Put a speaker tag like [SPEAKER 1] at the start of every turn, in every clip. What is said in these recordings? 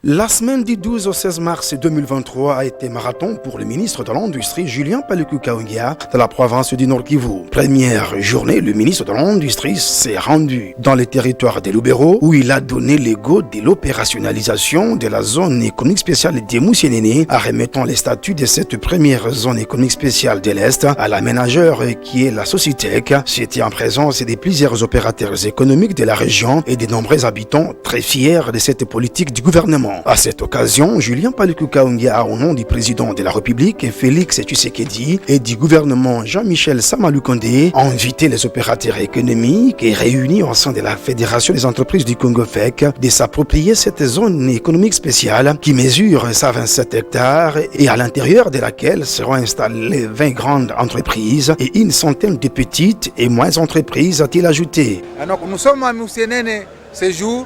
[SPEAKER 1] La semaine du 12 au 16 mars 2023 a été marathon pour le ministre de l'Industrie Julien Paluku Kahongya de la province du Nord Kivu. Première journée, le ministre de l'Industrie s'est rendu dans les territoires de Lubero où il a donné le go de l'opérationnalisation de la zone économique spéciale de Moussienene, en remettant les statuts de cette première zone économique spéciale de l'Est à l'aménageur qui est la Socitec. C'était en présence de plusieurs opérateurs économiques de la région et de nombreux habitants très fiers de cette politique du gouvernement. À cette occasion, Julien Paluku Kahongya, au nom du président de la République, Félix Tshisekedi, et du gouvernement Jean-Michel Sama-Lukonde, a invité les opérateurs économiques et réunis au sein de la Fédération des entreprises du Congo FEC de s'approprier cette zone économique spéciale qui mesure 127 hectares et à l'intérieur de laquelle seront installées 20 grandes entreprises et une centaine de petites et moyennes entreprises, a-t-il ajouté.
[SPEAKER 2] Alors, nous sommes à Moussienene ce jour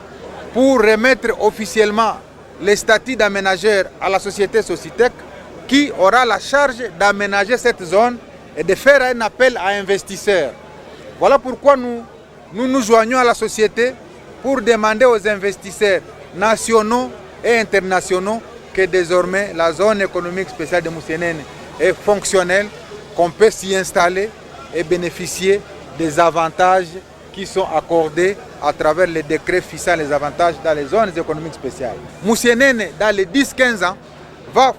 [SPEAKER 2] pour remettre officiellement les statuts d'aménageur à la société Socitec qui aura la charge d'aménager cette zone et de faire un appel à investisseurs. Voilà pourquoi nous joignons à la société pour demander aux investisseurs nationaux et internationaux que désormais la zone économique spéciale de Moussienene est fonctionnelle, qu'on peut s'y installer et bénéficier des avantages qui sont accordés à travers les décrets fixant les avantages dans les zones économiques spéciales. Moussienene, dans les 10-15 ans, va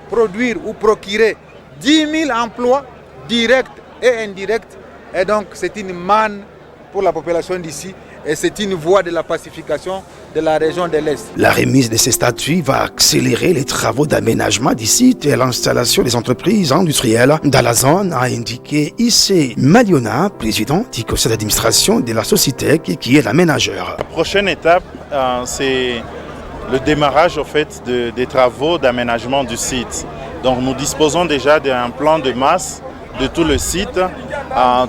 [SPEAKER 2] produire ou procurer 10 000 emplois directs et indirects. Et donc, c'est une manne pour la population d'ici et c'est une voie de la pacification de la région de l'Est.
[SPEAKER 1] La remise de ces statuts va accélérer les travaux d'aménagement du site et l'installation des entreprises industrielles dans la zone, a indiqué Issé Maliona, président du conseil d'administration de la Socitec, qui est l'aménageur.
[SPEAKER 3] La prochaine étape, c'est le démarrage des travaux d'aménagement du site. Donc nous disposons déjà d'un plan de masse de tout le site.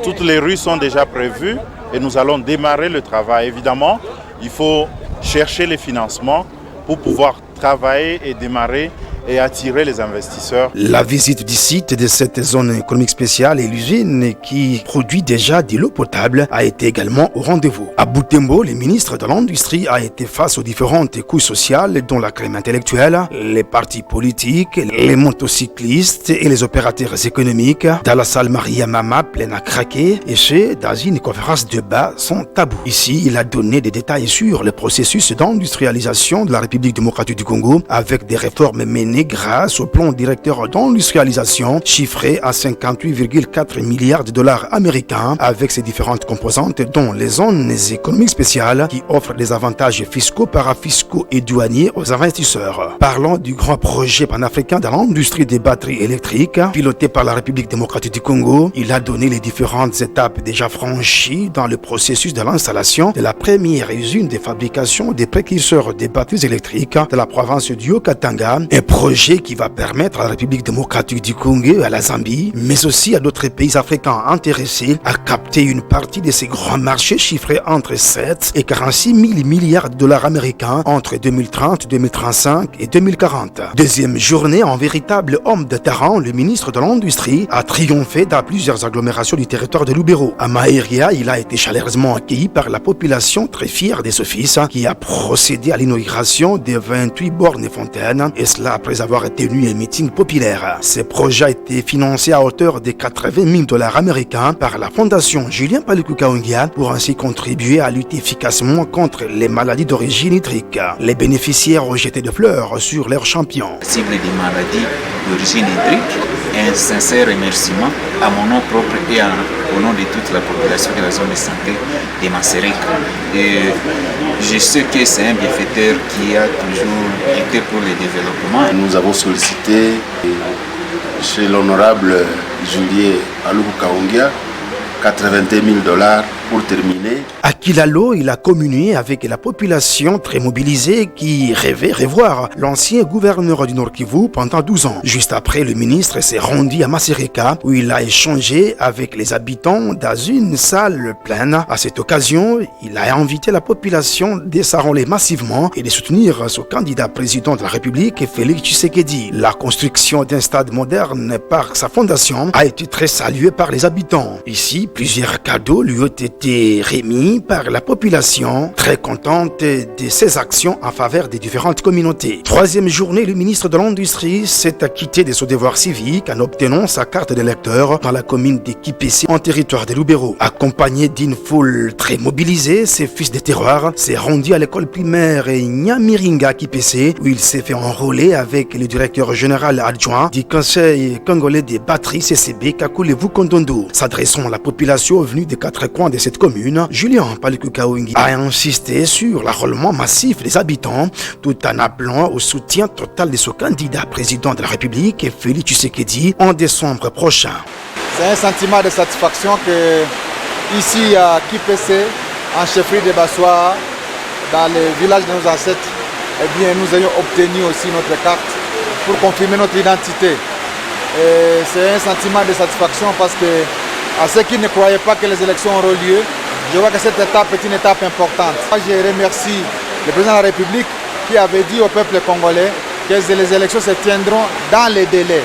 [SPEAKER 3] Toutes les rues sont déjà prévues et nous allons démarrer le travail. Évidemment, il faut chercher les financements pour pouvoir travailler et démarrer et attirer les investisseurs.
[SPEAKER 1] La visite du site de cette zone économique spéciale et l'usine qui produit déjà de l'eau potable a été également au rendez-vous. À Butembo, le ministre de l'Industrie a été face aux différentes couches sociales dont la crème intellectuelle, les partis politiques, les motocyclistes et les opérateurs économiques. Dans la salle Maria Mama pleine à craquer et ce, dans une conférence de bas sans tabou. Ici, il a donné des détails sur le processus d'industrialisation de la République démocratique du Congo avec des réformes menées grâce au plan directeur d'industrialisation chiffré à 58,4 milliards de dollars américains avec ses différentes composantes dont les zones économiques spéciales qui offrent des avantages fiscaux, parafiscaux et douaniers aux investisseurs. Parlant du grand projet panafricain de l'industrie des batteries électriques piloté par la République démocratique du Congo, il a donné les différentes étapes déjà franchies dans le processus de l'installation de la première usine de fabrication des précurseurs des batteries électriques de la province du Haut-Katanga, un projet qui va permettre à la République démocratique du Congo et à la Zambie, mais aussi à d'autres pays africains intéressés à capter une partie de ces grands marchés chiffrés entre 7 et 46 000 milliards de dollars américains entre 2030, 2035 et 2040. Deuxième journée, en véritable homme de terrain, le ministre de l'Industrie a triomphé dans plusieurs agglomérations du territoire de Lubero. À Maïria, il a été chaleureusement accueilli par la population très fière de ce fils qui a procédé à l'inauguration des 28 bornes et fontaines, et cela après avoir tenu un meeting populaire. Ce projet a été financé à hauteur de 80 000 dollars américains par la fondation Julien Paluku Kahongya pour ainsi contribuer à lutter efficacement contre les maladies d'origine hydrique. Les bénéficiaires ont jeté des fleurs sur leurs champions.
[SPEAKER 4] Cible des maladies d'origine hydrique, un sincère remerciement à mon nom propre et au nom de toute la population de la zone de santé de Masereka. Et je sais que c'est un bienfaiteur qui a toujours été pour le développement.
[SPEAKER 5] Nous avons sollicité chez l'honorable Julien Paluku Kahongya 81 000 dollars pour terminer.
[SPEAKER 1] À Kilalo, il a communié avec la population très mobilisée qui rêvait revoir l'ancien gouverneur du Nord Kivu pendant 12 ans. Juste après, le ministre s'est rendu à Masereka où il a échangé avec les habitants dans une salle pleine. À cette occasion, il a invité la population de s'arrêter massivement et de soutenir son candidat président de la République, Félix Tshisekedi. La construction d'un stade moderne par sa fondation a été très saluée par les habitants. Ici, Plusieurs cadeaux lui ont été remis par la population, très contente de ses actions en faveur des différentes communautés. Troisième journée, le ministre de l'Industrie s'est acquitté de son devoir civique en obtenant sa carte d'électeur dans la commune de Kipessi, en territoire de Lubero. Accompagné d'une foule très mobilisée, ses fils de terroir s'est rendu à l'école primaire Nyamiringa Kipessi, où il s'est fait enrôler avec le directeur général adjoint du Conseil congolais des batteries CCB, Kakulevu Kondondo. S'adressant à la population venue des quatre coins de cette commune, Julien Paluku Kahongia a insisté sur l'enrôlement massif des habitants, tout en appelant au soutien total de son candidat président de la République, Félix Tshisekedi, en décembre prochain.
[SPEAKER 2] C'est un sentiment de satisfaction que ici à Kipessi, en chefferie de Bassoa, dans le village de nos ancêtres, eh bien, nous ayons obtenu aussi notre carte pour confirmer notre identité. C'est un sentiment de satisfaction parce que à ceux qui ne croyaient pas que les élections auront lieu, je vois que cette étape est une étape importante. Je remercie le président de la République qui avait dit au peuple congolais que les élections se tiendront dans les délais.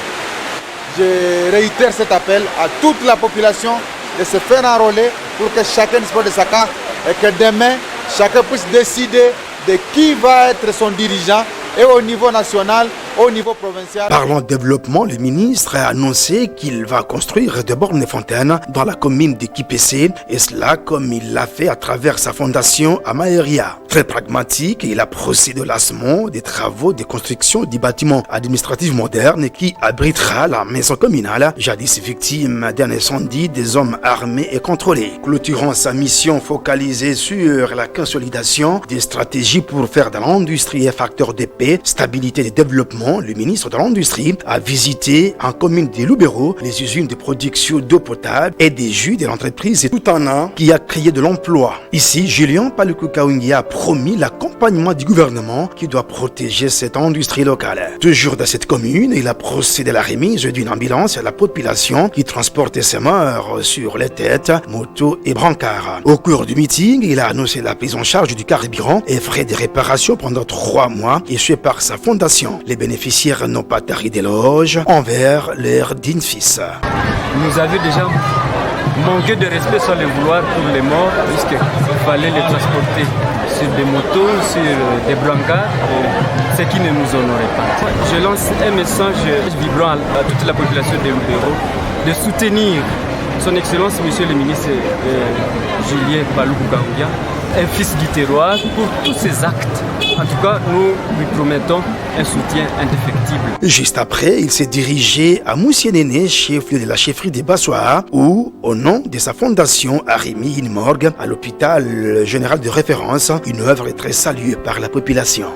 [SPEAKER 2] Je réitère cet appel à toute la population de se faire enrôler pour que chacun dispose de sa carte et que demain, chacun puisse décider de qui va être son dirigeant et au niveau national, au niveau provincial.
[SPEAKER 1] Parlant développement, le ministre a annoncé qu'il va construire des bornes et fontaines dans la commune de Kipessi, et cela comme il l'a fait à travers sa fondation à Maëria. Très pragmatique, il a procédé au lancement des travaux de construction du bâtiment administratif moderne qui abritera la maison communale, jadis victime d'un incendie des hommes armés et contrôlés. Clôturant sa mission focalisée sur la consolidation des stratégies pour faire de l'industrie un facteur de paix, stabilité et développement, le ministre de l'Industrie a visité en commune de Lubero les usines de production d'eau potable et des jus de l'entreprise Toutana qui a créé de l'emploi. Ici, Julien Paluku Kahongia a promis l'accompagnement du gouvernement qui doit protéger cette industrie locale. Toujours dans cette commune, il a procédé à la remise d'une ambulance à la population qui transportait ses morts sur les têtes, motos et brancards. Au cours du meeting, il a annoncé la prise en charge du carburant et frais de réparation pendant 3 mois issués par sa fondation. Les bénéficiaires n'ont pas tari d'éloges envers leur digne fils.
[SPEAKER 6] Nous avions déjà manqué de respect sans le vouloir pour les morts, puisqu'il fallait les transporter sur des motos, sur des brancards, ce qui ne nous honorait pas. Je lance un message vibrant à toute la population de Lubero de soutenir son Excellence, Monsieur le ministre Julien Paluku Kahongia, un fils du terroir, pour tous ses actes. En tout cas, nous lui promettons un soutien indéfectible.
[SPEAKER 1] Juste après, il s'est dirigé à Moussienene, chef-lieu de la chefferie de Bassoa, où, au nom de sa fondation, a remis une morgue à l'hôpital général de référence, une œuvre très saluée par la population.